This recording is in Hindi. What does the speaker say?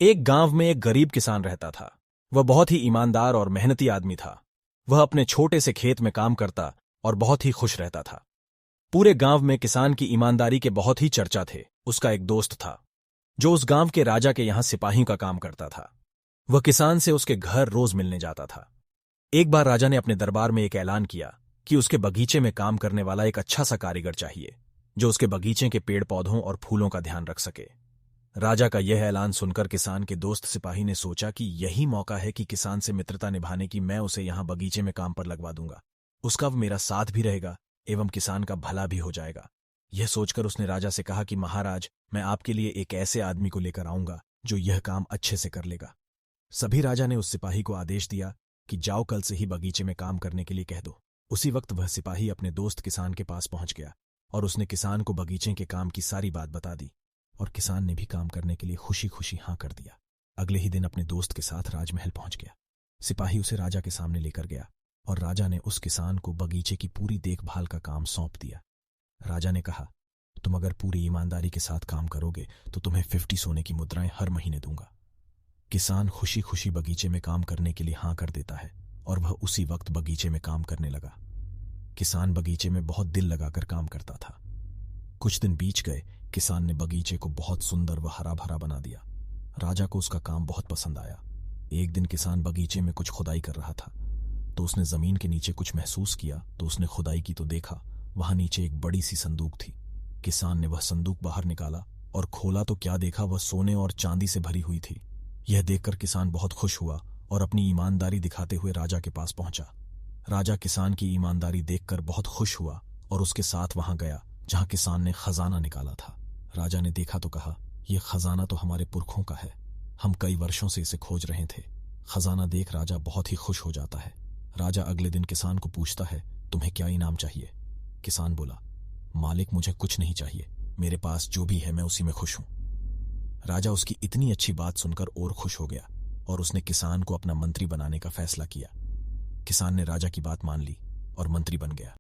एक गांव में एक गरीब किसान रहता था। वह बहुत ही ईमानदार और मेहनती आदमी था। वह अपने छोटे से खेत में काम करता और बहुत ही खुश रहता था। पूरे गांव में किसान की ईमानदारी के बहुत ही चर्चा थे। उसका एक दोस्त था जो उस गांव के राजा के यहां सिपाही का काम करता था। वह किसान से उसके घर रोज मिलने जाता था। एक बार राजा ने अपने दरबार में एक ऐलान किया कि उसके बगीचे में काम करने वाला एक अच्छा सा कारीगर चाहिए जो उसके बगीचे के पेड़ पौधों और फूलों का ध्यान रख सके। राजा का यह ऐलान सुनकर किसान के दोस्त सिपाही ने सोचा कि यही मौका है कि किसान से मित्रता निभाने की। मैं उसे यहां बगीचे में काम पर लगवा दूंगा। उसका मेरा साथ भी रहेगा एवं किसान का भला भी हो जाएगा। यह सोचकर उसने राजा से कहा कि महाराज, मैं आपके लिए एक ऐसे आदमी को लेकर आऊंगा जो यह काम अच्छे से कर लेगा। सभी राजा ने उस सिपाही को आदेश दिया कि जाओ, कल से ही बगीचे में काम करने के लिए कह दो। उसी वक्त वह सिपाही अपने दोस्त किसान के पास पहुंच गया और उसने किसान को बगीचे के काम की सारी बात बता दी और किसान ने भी काम करने के लिए खुशी खुशी हां कर दिया। अगले ही दिन अपने दोस्त के साथ राजमहल पहुंच गया। सिपाही उसे राजा के सामने लेकर गया और राजा ने उस किसान को बगीचे की पूरी देखभाल का काम सौंप दिया। राजा ने कहा, तुम अगर पूरी ईमानदारी के साथ काम करोगे तो तुम्हें 50 सोने की मुद्राएं हर महीने दूंगा। किसान खुशी खुशी बगीचे में काम करने के लिए हां कर देता है और वह उसी वक्त बगीचे में काम करने लगा। किसान बगीचे में बहुत दिल लगाकर काम करता था। कुछ दिन बीत गए। किसान ने बगीचे को बहुत सुंदर व हरा भरा बना दिया। राजा को उसका काम बहुत पसंद आया। एक दिन किसान बगीचे में कुछ खुदाई कर रहा था तो उसने जमीन के नीचे कुछ महसूस किया। तो उसने खुदाई की तो देखा वहां नीचे एक बड़ी सी संदूक थी। किसान ने वह संदूक बाहर निकाला और खोला तो क्या देखा, वह सोने और चांदी से भरी हुई थी। यह देखकर किसान बहुत खुश हुआ और अपनी ईमानदारी दिखाते हुए राजा के पास पहुंचा। राजा किसान की ईमानदारी देखकर बहुत खुश हुआ और उसके साथ वहां गया जहां किसान ने खजाना निकाला था। राजा ने देखा तो कहा, यह खजाना तो हमारे पुरखों का है। हम कई वर्षों से इसे खोज रहे थे। खजाना देख राजा बहुत ही खुश हो जाता है। राजा अगले दिन किसान को पूछता है, तुम्हें क्या इनाम चाहिए? किसान बोला, मालिक, मुझे कुछ नहीं चाहिए। मेरे पास जो भी है मैं उसी में खुश हूं। राजा उसकी इतनी अच्छी बात सुनकर और खुश हो गया और उसने किसान को अपना मंत्री बनाने का फैसला किया। किसान ने राजा की बात मान ली और मंत्री बन गया।